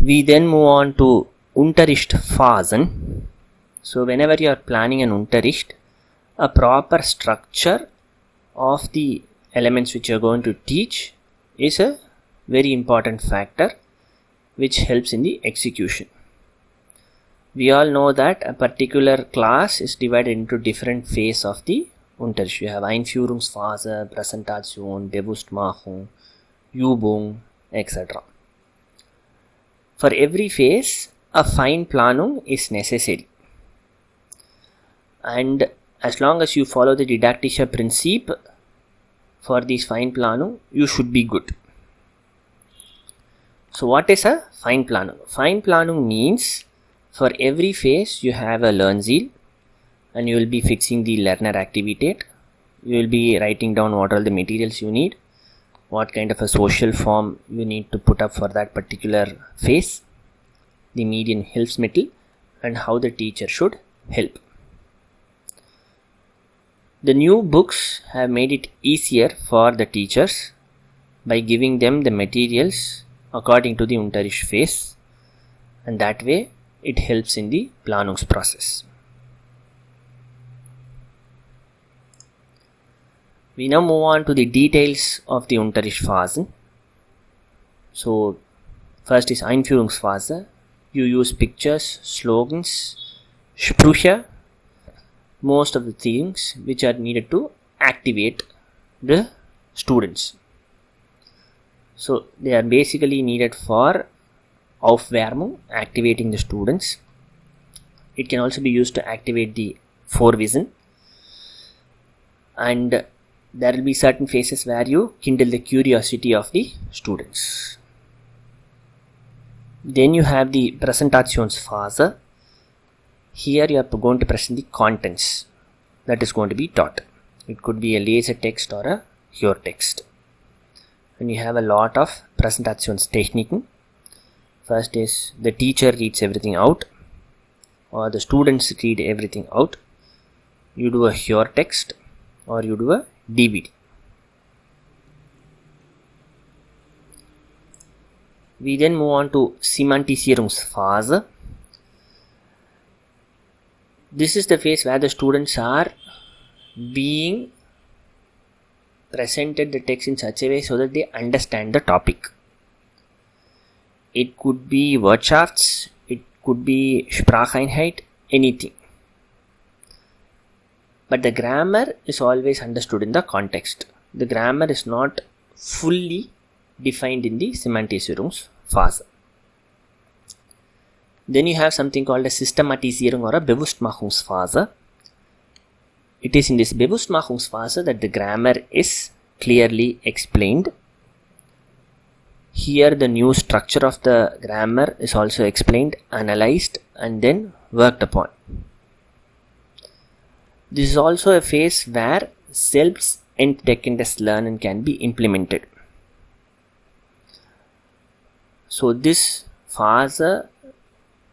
We then move on to Unterrichtsphasen. So whenever you are planning an Unterricht, a proper structure of the elements which you are going to teach is a very important factor which helps in the execution. We all know that a particular class is divided into different phases of the Unterricht. You have Einführungsphase, Präsentation, Bewusstmachung, Übung, etc. For every phase, a Feinplanung is necessary. And as long as you follow the didaktische Prinzip for this Feinplanung, you should be good. So what is a Feinplanung? Feinplanung means for every phase you have a Lernziel, and you will be fixing the learner activität. You will be writing down what are the materials you need, what kind of a social form you need to put up for that particular phase, the median Hilfsmittel, and how the teacher should help. The new books have made it easier for the teachers by giving them the materials according to the Unterricht phase, and that way it helps in the Planungsprozess. We now move on to the details of the Unterrichtsphasen. So first is Einführungsphase. You use pictures, slogans, Sprüche, most of the things which are needed to activate the students. So they are basically needed for Aufwärmung, activating the students. It can also be used to activate the Vorwissen, and there will be certain phases where you kindle the curiosity of the students. Then you have the Präsentationsphase. Here you are going to present the contents that is going to be taught. It could be a laser text or a Hör text. And you have a lot of Präsentationstechniken. First is the teacher reads everything out, or the students read everything out. You do a Hör text, or you do a DVD. We then move on to Semantisierungsphase. This is the phase where the students are being presented the text in such a way so that they understand the topic. It could be word charts, it could be Spracheinheit, anything. But the grammar is always understood in the context. The grammar is not fully defined in the Semantisierungsphase. Then you have something called a Systematisierung or a Bewusstmachungsphase. It is in this Bewusstmachungsphase that the grammar is clearly explained. Here the new structure of the grammar is also explained, analyzed, and then worked upon. This is also a phase where Selbstentdeckendes Lernen can be implemented. So this phase,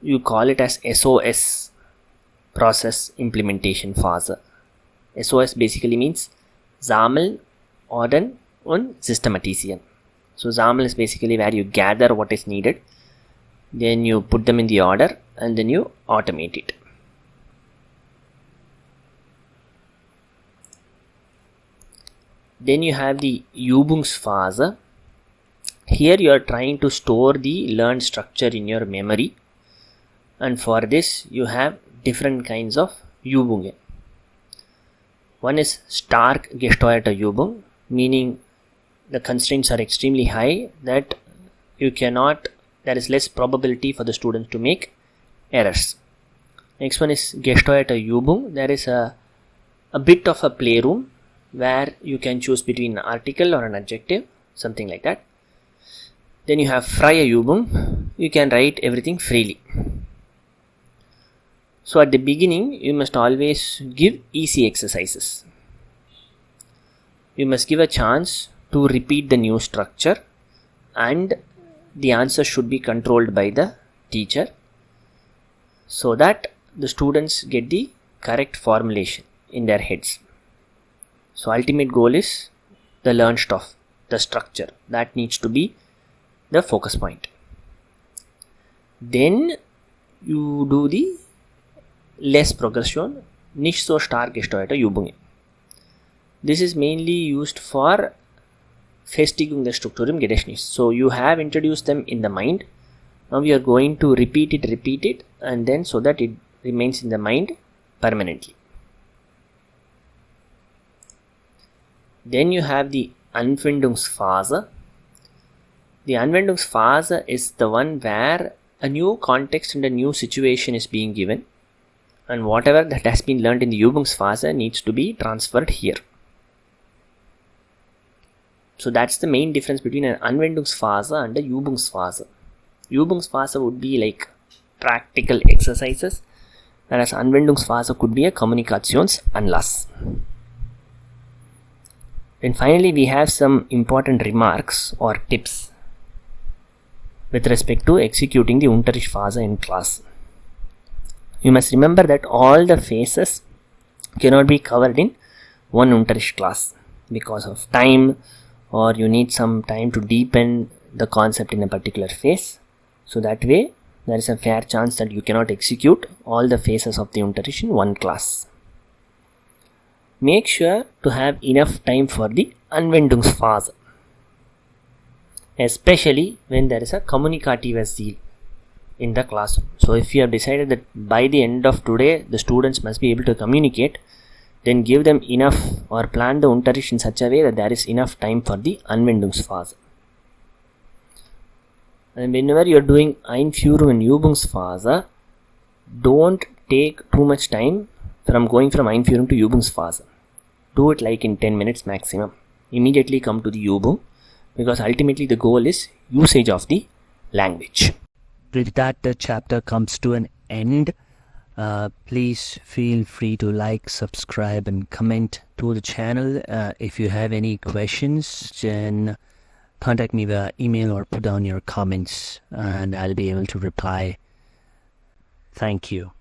you call it as SOS, Process Implementation Phase. SOS basically means Sammeln, Ordnen und Systematisieren. So Sammeln is basically where you gather what is needed, then you put them in the order, and then you automate it. Then you have the Übungsphase. Here you are trying to store the learned structure in your memory, and for this you have different kinds of Übungen. One is stark gesteuerte Übung, meaning the constraints are extremely high that there is less probability for the student to make errors. Next one is gesteuerte Übung. There is a bit of a playroom where you can choose between an article or an adjective, something like that. Then you have freie Übung. You can write everything freely. So at the beginning, you must always give easy exercises. You must give a chance to repeat the new structure, and the answer should be controlled by the teacher so that the students get the correct formulation in their heads. So ultimate goal is the learned stuff, the structure. That needs to be the focus point. Then you do the less progression, nicht so stark gesteuerte Übungen. This is mainly used for Festigung der Struktur im Gedächtnis. So you have introduced them in the mind. Now we are going to repeat it, and then so that it remains in the mind permanently. Then you have the Anwendungsphase. The Anwendungsphase is the one where a new context and a new situation is being given, and whatever that has been learned in the Übungsphase needs to be transferred here. So that's the main difference between an Anwendungsphase and a Übungsphase. Übungsphase would be like practical exercises, whereas Anwendungsphase could be a Kommunikationsanlass. Then finally we have some important remarks or tips with respect to executing the Unterrichtsphasen in class. You must remember that all the phases cannot be covered in one Unterricht class because of time, or you need some time to deepen the concept in a particular phase. So that way there is a fair chance that you cannot execute all the phases of the Unterricht in one class. Make sure to have enough time for the Anwendungsphase, especially when there is a kommunikatives Ziel in the classroom. So if you have decided that by the end of today the students must be able to communicate, then give them enough or plan the Unterricht in such a way that there is enough time for the Anwendungsphase. And whenever you are doing Einführung and Übungsphase, don't take too much time from going from Einführung to Übungsphase. Do it like in 10 minutes maximum. Immediately come to the Übung, because ultimately the goal is usage of the language. With that, the chapter comes to an end. Please feel free to like, subscribe and comment to the channel. If you have any questions, then contact me via email or put down your comments and I'll be able to reply. Thank you.